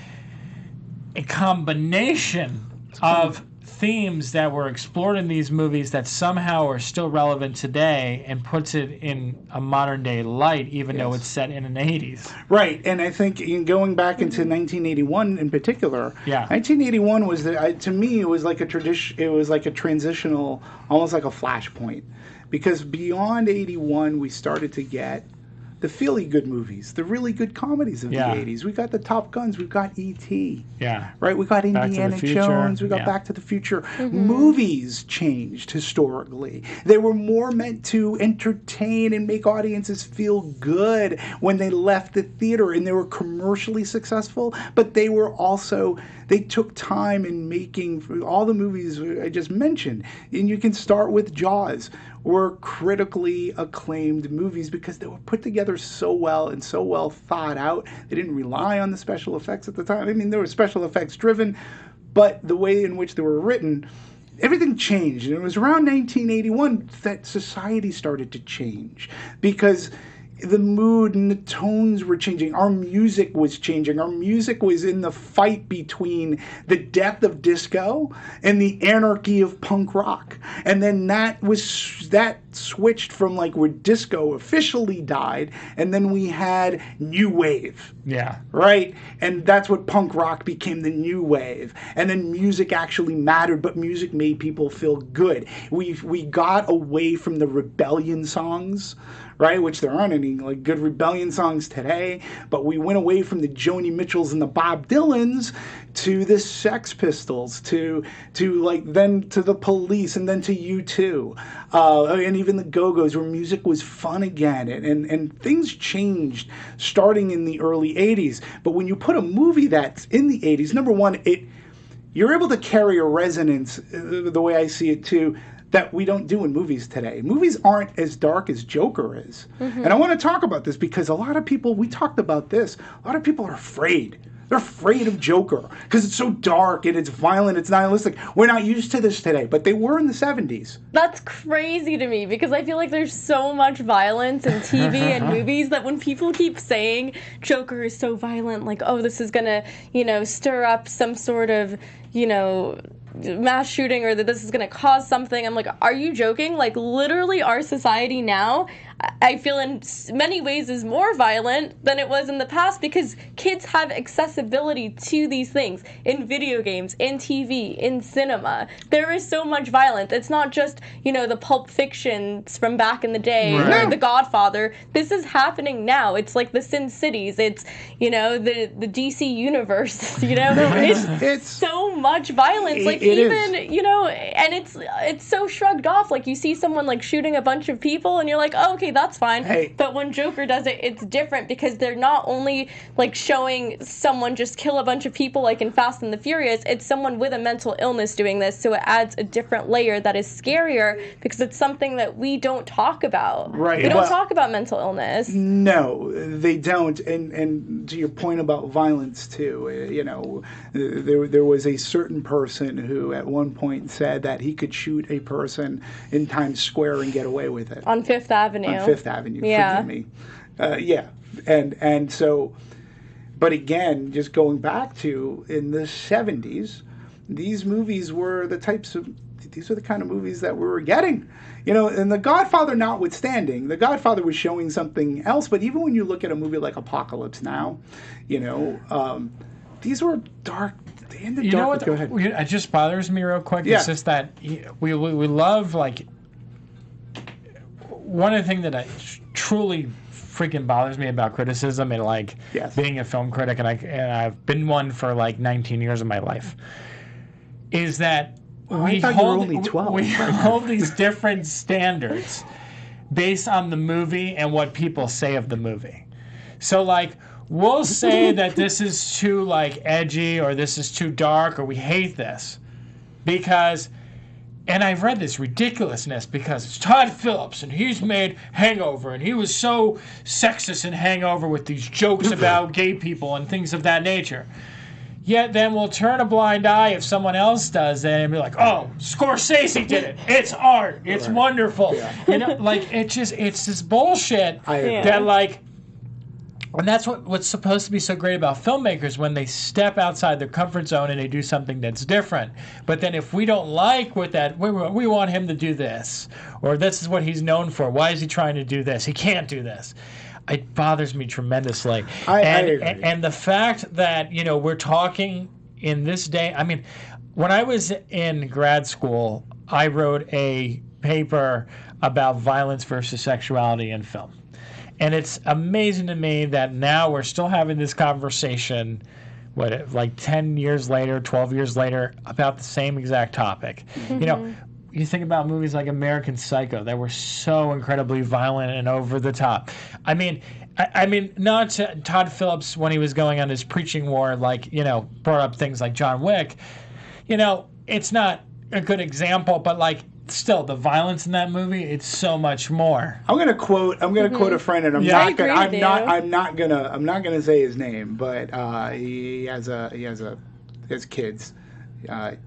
a combination of themes that were explored in these movies that somehow are still relevant today, and puts it in a modern day light, even though it's set in the 80s. Right, and I think in going back into 1981 in particular, 1981 was to me, it was like a tradition. It was like a transitional, almost like a flashpoint, because beyond 81 we started to get the feely-good movies, the really good comedies of the 80s. We got the Top Guns, we've got E.T. Yeah. Right? We got Indiana Jones, we got Back to the Future. Movies changed historically. They were more meant to entertain and make audiences feel good when they left the theater, and they were commercially successful, but they were also They took time in making all the movies I just mentioned. And you can start with Jaws, were critically acclaimed movies because they were put together so well and so well thought out. They didn't rely on the special effects at the time. I mean, they were special effects driven, but the way in which they were written, everything changed. And it was around 1981 that society started to change because the mood and the tones were changing. Our music was changing. Our music was in the fight between the death of disco and the anarchy of punk rock. And then that switched from like where disco officially died, and then we had new wave. Yeah. Right? And that's what punk rock became, the new wave. And then music actually mattered, but music made people feel good. We got away from the rebellion songs, right? Which there aren't any like good rebellion songs today, but we went away from the Joni Mitchells and the Bob Dylans to the Sex Pistols, to like then to the Police, and then to U2, and even the Go-Go's, where music was fun again, and things changed starting in the early 80s. But when you put a movie that's in the 80s, number one, you're able to carry a resonance, the way I see it too, that we don't do in movies today. Movies aren't as dark as Joker is. Mm-hmm. And I want to talk about this because a lot of people, we talked about this, a lot of people are afraid. They're afraid of Joker because it's so dark and it's violent, it's nihilistic. We're not used to this today, but they were in the 70s. That's crazy to me because I feel like there's so much violence in TV and movies that when people keep saying Joker is so violent, like, oh, this is gonna, stir up some sort of, mass shooting, or that this is going to cause something. I'm like, are you joking? Like, literally our society now, I feel in many ways is more violent than it was in the past because kids have accessibility to these things in video games, in TV, in cinema. There is so much violence. It's not just, the Pulp Fictions from back in the day, right, or The Godfather. This is happening now. It's like the Sin Cities. It's, the DC universe, it's so much violence. Like, even, and it's so shrugged off. Like, you see someone, like, shooting a bunch of people, and you're like, oh, okay, that's fine. Hey. But when Joker does it, it's different because they're not only, like, showing someone just kill a bunch of people, like in Fast and the Furious, it's someone with a mental illness doing this, so it adds a different layer that is scarier because it's something that we don't talk about. Right. We don't talk about mental illness. No, they don't. And to your point about violence, too, there was a certain person who at one point said that he could shoot a person in Times Square and get away with it. On Fifth Avenue. On Fifth Avenue, yeah. Forgive me. And so, but again, just going back to in the 70s, these movies were these are the kind of movies that we were getting. And The Godfather notwithstanding, The Godfather was showing something else, but even when you look at a movie like Apocalypse Now, these were dark. You know what? Go ahead. It just bothers me real quick. Yeah. It's just that we love, like, one of the things that truly freaking bothers me about criticism and, like, yes, being a film critic, and I've been one for like 19 years of my life, is that we hold these different standards based on the movie and what people say of the movie. So, like, we'll say that this is too, like, edgy, or this is too dark, or we hate this because, and I've read this ridiculousness because it's Todd Phillips and he's made Hangover and he was so sexist in Hangover with these jokes about gay people and things of that nature. Yet then we'll turn a blind eye if someone else does it and be like, oh, Scorsese did it. It's art. It's right, wonderful. Yeah. Like, it's this bullshit that, like, and that's what's supposed to be so great about filmmakers, when they step outside their comfort zone and they do something that's different. But then if we don't like what we want him to do this, or this is what he's known for. Why is he trying to do this? He can't do this. It bothers me tremendously. I agree. And the fact that, we're talking in this day. I mean, when I was in grad school, I wrote a paper about violence versus sexuality in film. And it's amazing to me that now we're still having this conversation, like 10 years later, 12 years later, about the same exact topic. Mm-hmm. You think about movies like American Psycho that were so incredibly violent and over the top. I mean, I mean, not to, Todd Phillips, when he was going on his preaching war, like, brought up things like John Wick. It's not a good example, but like, still, the violence in that movie, it's so much more. I'm gonna quote a friend, and I'm not gonna say his name, but he has kids,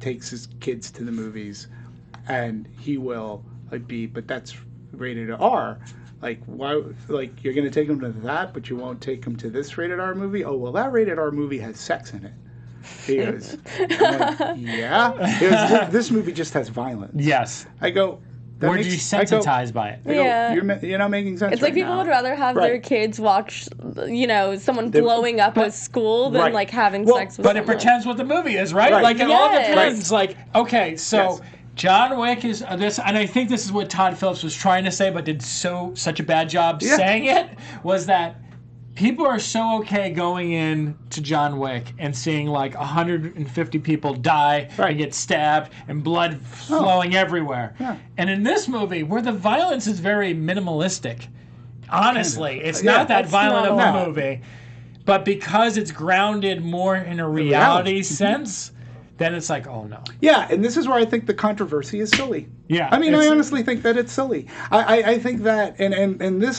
takes his kids to the movies, and he will but that's rated R. Like, why? Like, you're gonna take them to that, but you won't take them to this rated R movie? Oh, well, that rated R movie has sex in it. He goes, yeah. He goes, this movie just has violence. Yes. I go, we're desensitized by it. Yeah. You're not making sense. It's like people would rather have their kids watch, someone blowing up a school than like having sex with someone. But it pretends what the movie is, right? Like, it all depends. Like, okay, so John Wick is this, and I think this is what Todd Phillips was trying to say, but did such a bad job saying it, was that people are so okay going in to John Wick and seeing like 150 people die and get stabbed and blood flowing everywhere. Yeah. And in this movie, where the violence is very minimalistic, honestly, it's not that violent of a movie, but because it's grounded more in a reality sense, then it's like, oh no. Yeah, and this is where I think the controversy is silly. Yeah. I mean, I honestly think that it's silly. I think that, and this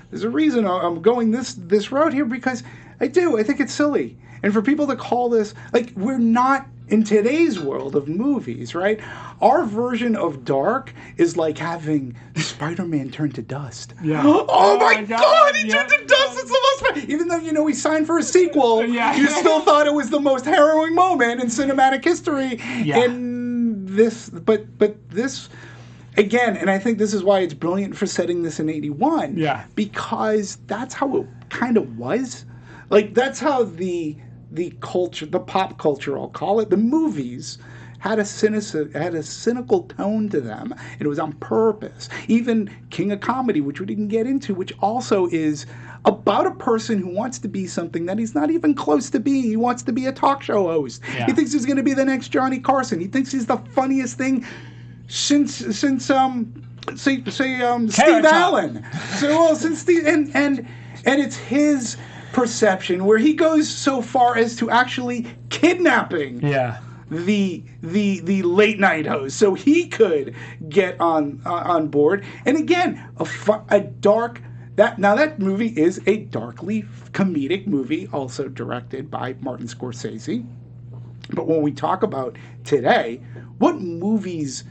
there's a reason I'm going this route here, because I think it's silly. And for people to call this, like, we're not in today's world of movies, right? Our version of dark is like having Spider-Man turn to dust. Yeah. Oh my God, he turned to dust. It's the most, even though he signed for a sequel, you still thought it was the most harrowing moment in cinematic history. Yeah. And this, but this. Again, and I think this is why it's brilliant for setting this in 81. Yeah. Because that's how it kind of was. Like, that's how the culture, the pop culture, I'll call it, the movies, had a cynical tone to them. And it was on purpose. Even King of Comedy, which we didn't get into, which also is about a person who wants to be something that he's not even close to being. He wants to be a talk show host. Yeah. He thinks he's going to be the next Johnny Carson. He thinks he's the funniest thing since Steve Allen. Since Steve, and it's his perception where he goes so far as to actually kidnapping the late night host so he could get on board. And again, that movie is a darkly comedic movie, also directed by Martin Scorsese. But when we talk about today, what movies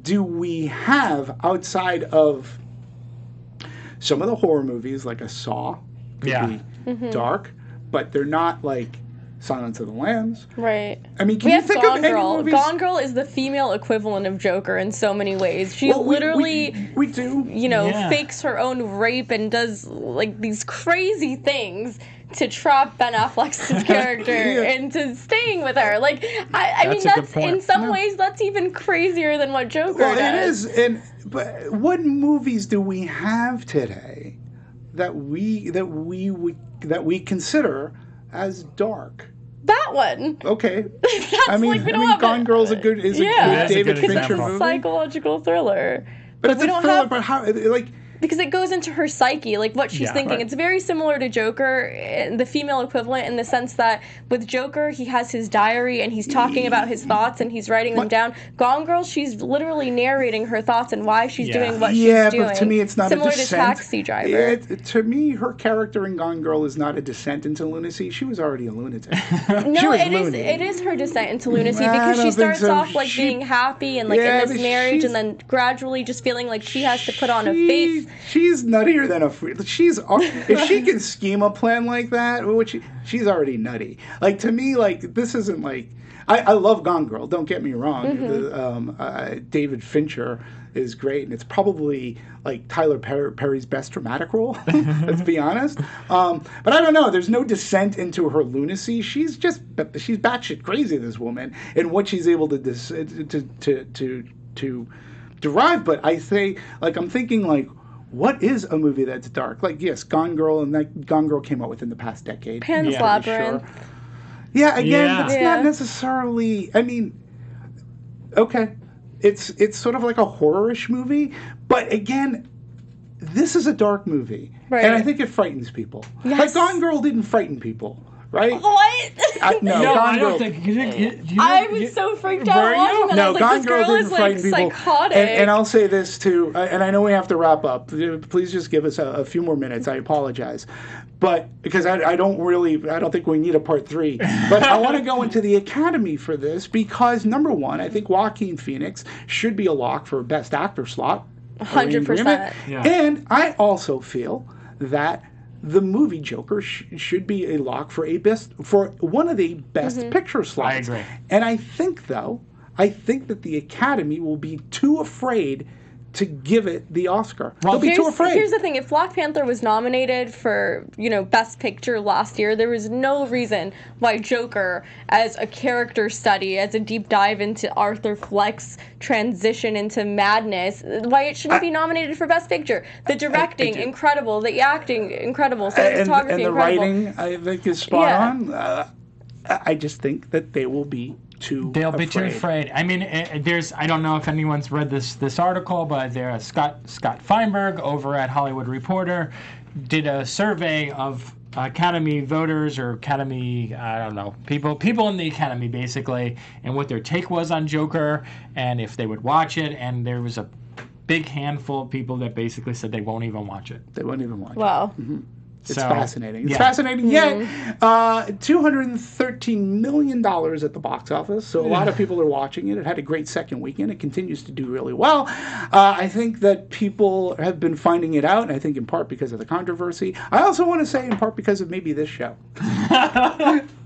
do we have outside of some of the horror movies, like a Saw, could be dark, but they're not like Silence of the Lambs. Right. I mean, can you think of any movies? Gone Girl is the female equivalent of Joker in so many ways. She literally, we do, fakes her own rape and does like these crazy things to trap Ben Affleck's character into staying with her. Like, I mean, that's in some ways that's even crazier than what Joker does. It is. But what movies do we have today that we consider as dark? That one. Okay. Gone Girl is a good David Fincher movie. Psychological thriller. But it's a thriller. But how? Like. Because it goes into her psyche, like what she's thinking. Right. It's very similar to Joker, the female equivalent, in the sense that with Joker, he has his diary and he's talking about his thoughts and he's writing them down. Gone Girl, she's literally narrating her thoughts and why she's doing what she's doing. Yeah, but to me, it's not similar a descent. To Taxi Driver. To me, her character in Gone Girl is not a descent into lunacy. She was already a lunatic. No, it is her descent into lunacy because she starts off like being happy and like in this marriage and then gradually just feeling like she has to put on a face. She's nuttier than a freak. If she can scheme a plan like that, she's already nutty. Like, to me, like, this isn't like, I love Gone Girl, don't get me wrong. Mm-hmm. David Fincher is great, and it's probably like Tyler Perry's best dramatic role. Let's be honest. But I don't know. There's no descent into her lunacy. She's batshit crazy, this woman, and what she's able to derive. But I say, like, I'm thinking like, what is a movie that's dark? Like, yes, Gone Girl, and that Gone Girl came out within the past decade. Pan's Labyrinth. Sure. Yeah, again, but it's not necessarily. I mean, okay, it's sort of like a horror-ish movie, but again, this is a dark movie. Right. And I think it frightens people. Yes. Like Gone Girl didn't frighten people, right? What? No, No, Gone I Girl. don't think. I was so freaked out Were you? watching that. I No, was Gone like, this Girl girl didn't is like frighten people. psychotic. And I'll say this too, and I know we have to wrap up. Please just give us a few more minutes. I apologize. But because I don't think we need a part 3. But I want to go into the Academy for this because, number one, I think Joaquin Phoenix should be a lock for Best Actor slot. Are we in 100%. agreement? Yeah. And I also feel that the movie Joker should be a lock for one of the Best Picture slots. I agree. And I think that the Academy will be too afraid to give it the Oscar. Well, They'll be too afraid. Here's the thing: if Black Panther was nominated for, Best Picture last year, there was no reason why Joker, as a character study, as a deep dive into Arthur Fleck's transition into madness, why it shouldn't be nominated for Best Picture. The directing, incredible. The acting, incredible. Cinematography, and the incredible. writing, I think, is spot on. I just think that they will be They'll be too afraid. I mean, I don't know if anyone's read this article, but there's Scott Feinberg over at Hollywood Reporter did a survey of Academy voters or Academy, I don't know, people in the Academy basically, and what their take was on Joker and if they would watch it. And there was a big handful of people that basically said they won't even watch it. They won't even watch it. Wow. It's So, fascinating. It's yeah. fascinating. Yet, $213 million at the box office. So a lot of people are watching it. It had a great second weekend. It continues to do really well. I think that people have been finding it out, and I think in part because of the controversy. I also want to say in part because of maybe this show.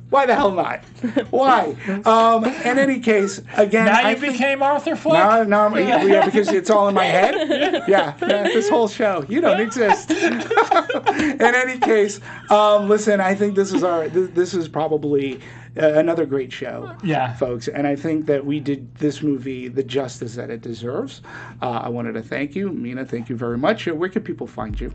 Why the hell not? Why? In any case, again, Now you became Arthur Fleck? yeah, because it's all in my head. Yeah, this whole show, you don't exist. In any case, listen, I think this is probably another great show, folks. And I think that we did this movie the justice that it deserves. I wanted to thank you, Mina. Thank you very much. Where can people find you?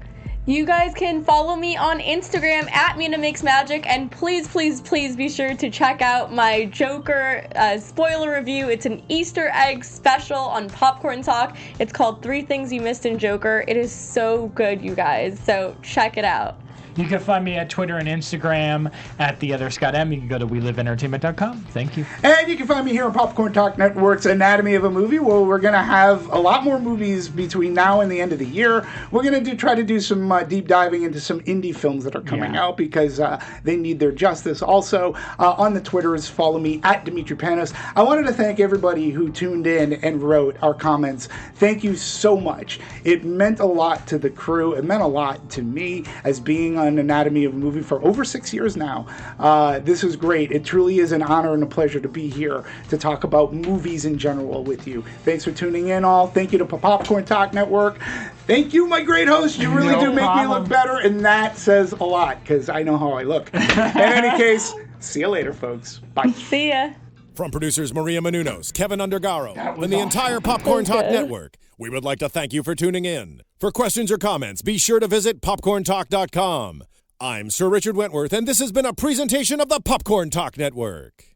You guys can follow me on Instagram at Mina Makes Magic, and please, please, please be sure to check out my Joker spoiler review. It's an Easter egg special on Popcorn Talk. It's called 3 Things You Missed in Joker. It is so good, you guys. So check it out. You can find me at Twitter and Instagram at The Other Scott M. You can go to WeLiveEntertainment.com. Thank you. And you can find me here on Popcorn Talk Network's Anatomy of a Movie, where we're going to have a lot more movies between now and the end of the year. We're going to try to do some deep diving into some indie films that are coming out because they need their justice. Also, on the Twitters, follow me at Demetri Panos. I wanted to thank everybody who tuned in and wrote our comments. Thank you so much. It meant a lot to the crew. It meant a lot to me as being on Anatomy of a Movie for over 6 years now. This is great. It truly is an honor and a pleasure to be here to talk about movies in general with you. Thanks for tuning in, all. Thank you to Popcorn Talk Network. Thank you, my great host. You really do make me look better, and that says a lot because I know how I look. In any case, see you later, folks. Bye. See ya. From producers Maria Menounos, Kevin Undergaro, and the entire Popcorn Talk Network, we would like to thank you for tuning in. For questions or comments, be sure to visit popcorntalk.com. I'm Sir Richard Wentworth, and this has been a presentation of the Popcorn Talk Network.